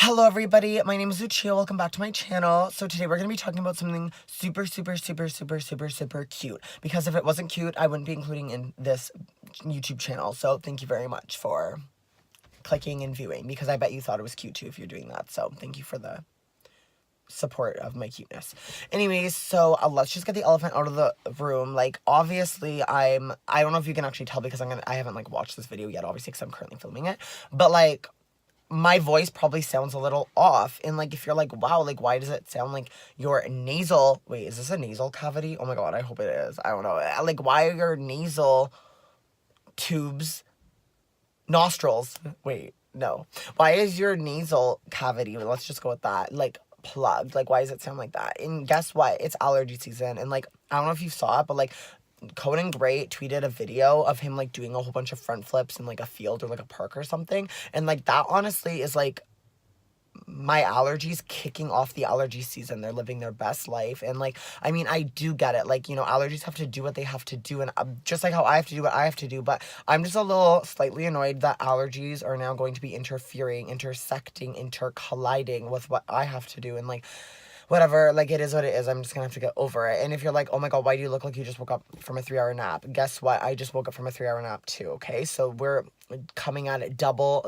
Hello everybody, my name is Lucia, welcome back to my channel. So today we're going to be talking about something super cute. Because if it wasn't cute, I wouldn't be including in this YouTube channel. So thank you very much for clicking and viewing, because I bet you thought it was cute too if you're doing that. So thank you for the support of my cuteness. Anyways, so let's just get the elephant out of the room. Like, obviously I don't know if you can actually tell because I haven't like watched this video yet, obviously, because I'm currently filming it. But like, my voice probably sounds a little off, and like if you're like, wow, like why does it sound like your nasal, wait, is this a nasal cavity? Oh my god, I hope it is. I don't know, like why are your nasal tubes, nostrils, wait, no, why is your nasal cavity, let's just go with that, like plugged? Like, why does it sound like that? And guess what, it's allergy season. And like, I don't know if you saw it, but like Conan Gray tweeted a video of him like doing a whole bunch of front flips in like a field or like a park or something, and like that honestly is like my allergies kicking off the allergy season. They're living their best life. And like, I mean, I do get it, like, you know, allergies have to do what they have to do, and just like how I have to do what I have to do. But I'm just a little slightly annoyed that allergies are now going to be interfering, intersecting, intercolliding with what I have to do. And like, whatever, like, it is what it is. I'm just gonna have to get over it. And if you're like, oh my god, why do you look like you just woke up from a 3-hour nap? Guess what? I just woke up from a 3-hour nap too, okay? So we're coming at it double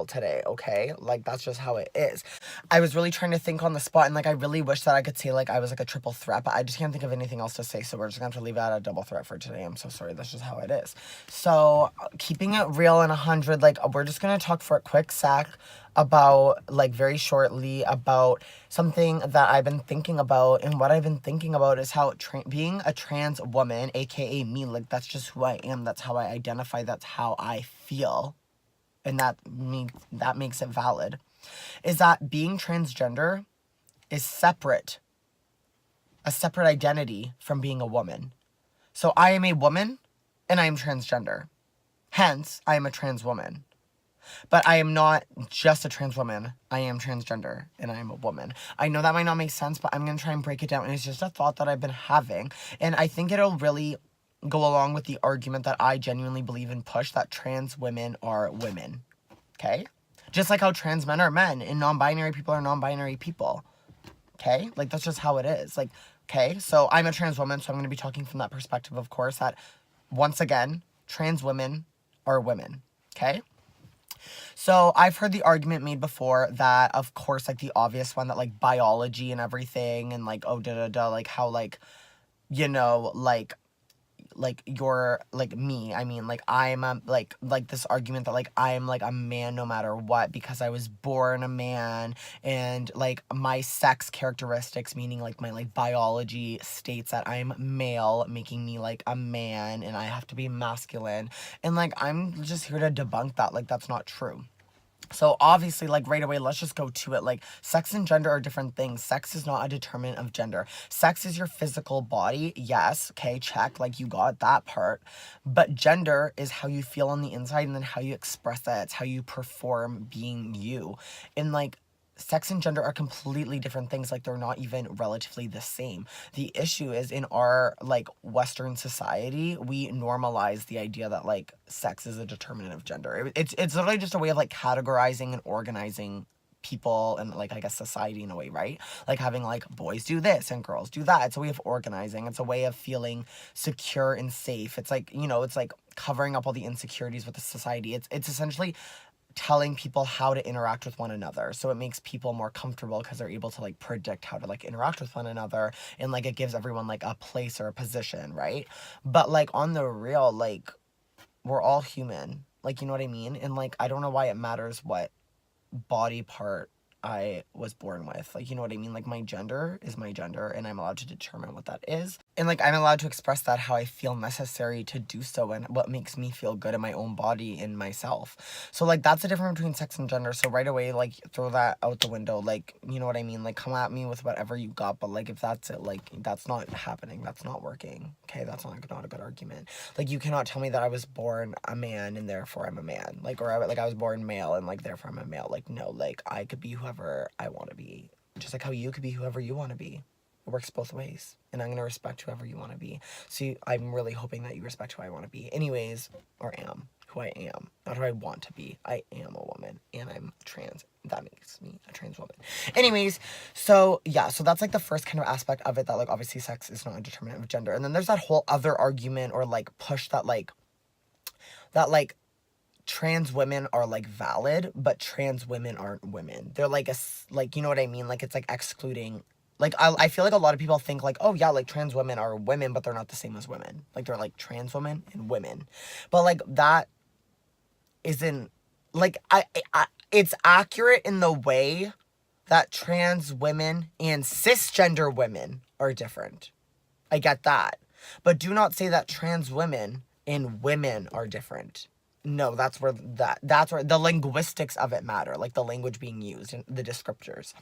today, okay? Like, that's just how it is. I was really trying to think on the spot, and like, I really wish that I could say like I was like a triple threat, but I just can't think of anything else to say, so we're just gonna have to leave it at a double threat for today. I'm so sorry, that's just how it is. So, keeping it real and 100, like, we're just gonna talk for a quick sec about, like, very shortly, about something that I've been thinking about. And what I've been thinking about is how being a trans woman, aka me, like, that's just who I am, that's how I identify, that's how I feel, and that makes it valid, is that being transgender is a separate identity from being a woman. So I am a woman and I am transgender, hence I am a trans woman. But I am not just a trans woman. I am transgender, and I am a woman. I know that might not make sense, but I'm going to try and break it down. And it's just a thought that I've been having. And I think it'll really go along with the argument that I genuinely believe and push, that trans women are women. Okay? Just like how trans men are men, and non-binary people are non-binary people. Okay? Like, that's just how it is. Like, okay? So I'm a trans woman, so I'm going to be talking from that perspective, of course, that, once again, trans women are women. Okay? So I've heard the argument made before that, of course, like the obvious one, that like biology and everything, and like, oh, like how, like, you know, like you're like me, I mean, like, I'm like this argument that like I'm like a man no matter what, because I was born a man, and like my sex characteristics, meaning like my like biology, states that I'm male, making me like a man, and I have to be masculine. And like, I'm just here to debunk that. Like, that's not true. So obviously, like, right away, let's just go to it. Like, sex and gender are different things. Sex is not a determinant of gender. Sex is your physical body. Yes, okay, check. Like, you got that part. But gender is how you feel on the inside, and then how you express that. It's how you perform being you. And like, sex and gender are completely different things. Like, they're not even relatively the same. The issue is, in our like Western society, we normalize the idea that like sex is a determinant of gender. It's literally just a way of like categorizing and organizing people and like, I guess, society in a way, right? Like having like boys do this and girls do that. It's a way of organizing. It's a way of feeling secure and safe. It's like, you know, it's like covering up all the insecurities with the society. It's essentially telling people how to interact with one another, so it makes people more comfortable because they're able to like predict how to like interact with one another, and like it gives everyone like a place or a position, right? But like, on the real, like, we're all human, like, you know what I mean? And like, I don't know why it matters what body part I was born with. Like, you know what I mean? Like, my gender is my gender, and I'm allowed to determine what that is. And like, I'm allowed to express that how I feel necessary to do so, and what makes me feel good in my own body and myself. So like, that's the difference between sex and gender. So right away, like, throw that out the window. Like, you know what I mean? Like, come at me with whatever you got, but like, if that's it, like, that's not happening. That's not working. Okay? That's not a good argument. Like, you cannot tell me that I was born a man and therefore I'm a man. Like, or I was born male and like therefore I'm a male. Like, no, like, I could be whoever I want to be. Just like how you could be whoever you want to be. It works both ways. And I'm going to respect whoever you want to be. So I'm really hoping that you respect who I want to be. Anyways, or am. Who I am. Not who I want to be. I am a woman. And I'm trans. That makes me a trans woman. Anyways, so yeah, so that's like the first kind of aspect of it, that like obviously sex is not a determinant of gender. And then there's that whole other argument or like push that like trans women are like valid, but trans women aren't women. They're like like, you know what I mean? Like it's like excluding, like I feel like a lot of people think like, oh yeah, like trans women are women, but they're not the same as women. Like they're like trans women and women. But like that isn't like I it's accurate in the way that trans women and cisgender women are different. I get that. But do not say that trans women and women are different. No, that's where the linguistics of it matter, like the language being used and the descriptors.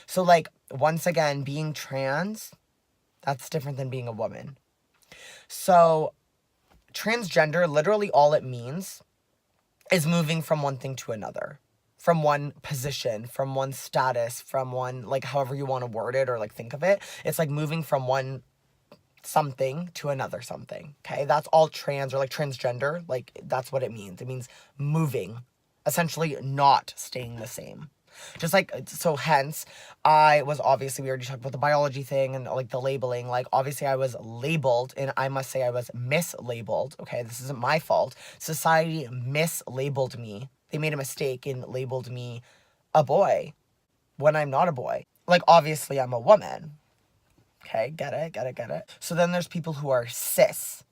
So like once again, being trans, that's different than being a woman. So transgender, literally all it means is moving from one thing to another, from one position, from one status, from one, like however you want to word it or like think of it. It's like moving from one something to another something. Okay, that's all trans or like transgender, like that's what it means. It means moving, essentially not staying the same. Just like, so hence I was obviously, we already talked about the biology thing and like the labeling. Like obviously I was labeled, and I must say I was mislabeled. Okay, this isn't my fault. Society mislabeled me. They made a mistake and labeled me a boy when I'm not a boy. Like obviously I'm a woman. Okay, get it. So then there's people who are cis,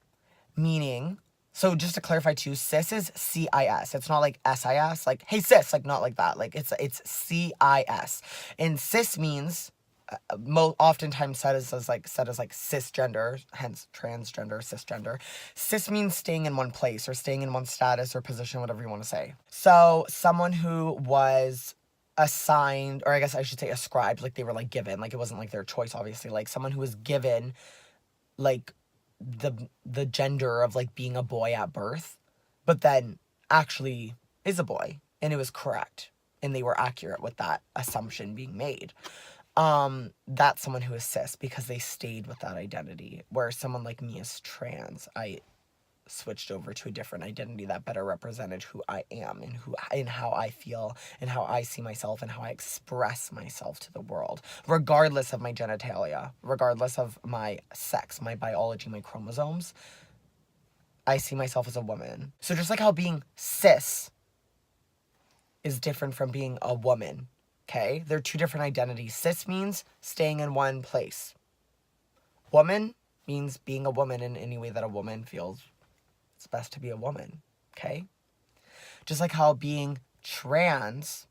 meaning, so just to clarify too, cis is C-I-S. It's not like S-I-S, like, hey sis, like not like that. Like it's C-I-S. And cis means, oftentimes said as cisgender, hence transgender, cisgender. Cis means staying in one place or staying in one status or position, whatever you want to say. So someone who was assigned, or I guess I should say ascribed, like they were like given, like it wasn't like their choice, obviously, like someone who was given like the gender of like being a boy at birth, but then actually is a boy, and it was correct and they were accurate with that assumption being made. That's someone who is cis because they stayed with that identity, where someone like me is trans. I switched over to a different identity that better represented who I am and how I feel and how I see myself and how I express myself to the world, regardless of my genitalia, regardless of my sex, my biology, my chromosomes. I see myself as a woman. So just like how being cis is different from being a woman, okay? They're two different identities. Cis means staying in one place. Woman means being a woman in any way that a woman feels it's best to be a woman, okay? Just like how being trans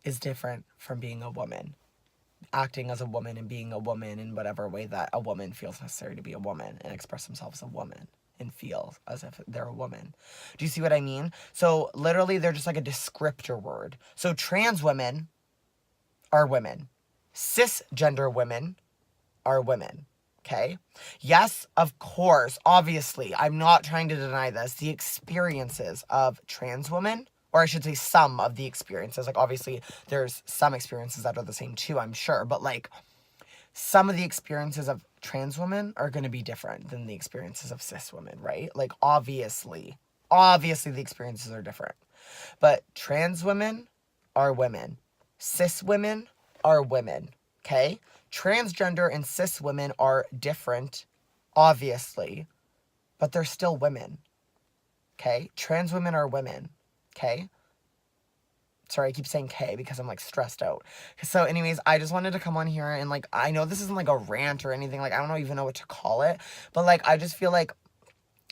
is different from being a woman. Acting as a woman and being a woman in whatever way that a woman feels necessary to be a woman and express themselves as a woman and feel as if they're a woman. Do you see what I mean? So literally they're just like a descriptor word. So trans women are women. Cisgender women are women. Okay? Yes, of course, obviously, I'm not trying to deny this. The experiences of trans women, or I should say some of the experiences, like obviously there's some experiences that are the same too, I'm sure, but like some of the experiences of trans women are going to be different than the experiences of cis women, right? Like obviously the experiences are different. But trans women are women. Cis women are women, okay? Transgender and cis women are different, obviously, but they're still women, okay? Trans women are women, okay? Sorry, I keep saying K because I'm like stressed out. So anyways, I just wanted to come on here and like, I know this isn't like a rant or anything, like I don't even know what to call it, but like I just feel like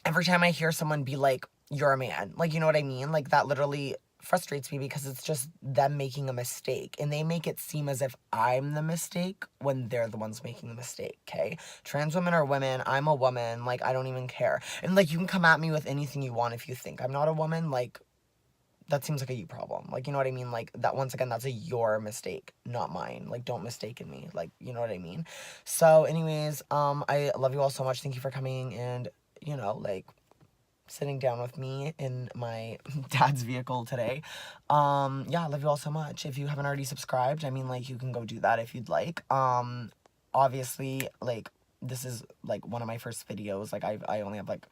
every time I hear someone be like, you're a man, like, you know what I mean? Like that literally frustrates me because it's just them making a mistake, and they make it seem as if I'm the mistake when they're the ones making the mistake, okay? Trans women are women, I'm a woman, like I don't even care. And like you can come at me with anything you want if you think I'm not a woman, like that seems like a you problem, like, you know what I mean? Like that, once again, that's a your mistake, not mine. Like don't mistaken me, like, you know what I mean? So anyways, I love you all so much. Thank you for coming and, you know, like sitting down with me in my dad's vehicle today. Yeah, I love you all so much. If you haven't already subscribed, I mean, like, you can go do that if you'd like. Obviously, like, this is, like, one of my first videos. Like, I only have, like,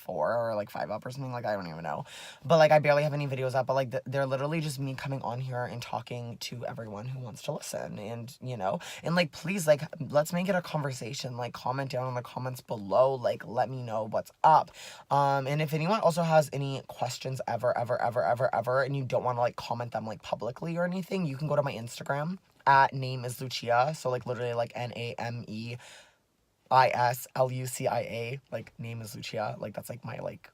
4 or like 5 up or something. Like, I don't even know. But like, I barely have any videos up. But like, they're literally just me coming on here and talking to everyone who wants to listen. And, you know, and like, please, like, let's make it a conversation. Like, comment down in the comments below. Like, let me know what's up. And if anyone also has any questions ever, and you don't want to like comment them like publicly or anything, you can go to my Instagram at name is Lucia. So like literally like NameIsLucia. Like name is Lucia. Like that's like my like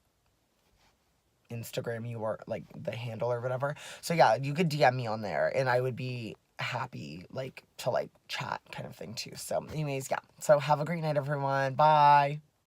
Instagram like the handle or whatever. So yeah, you could DM me on there and I would be happy like to like chat kind of thing too. So anyways, yeah. So have a great night everyone. Bye.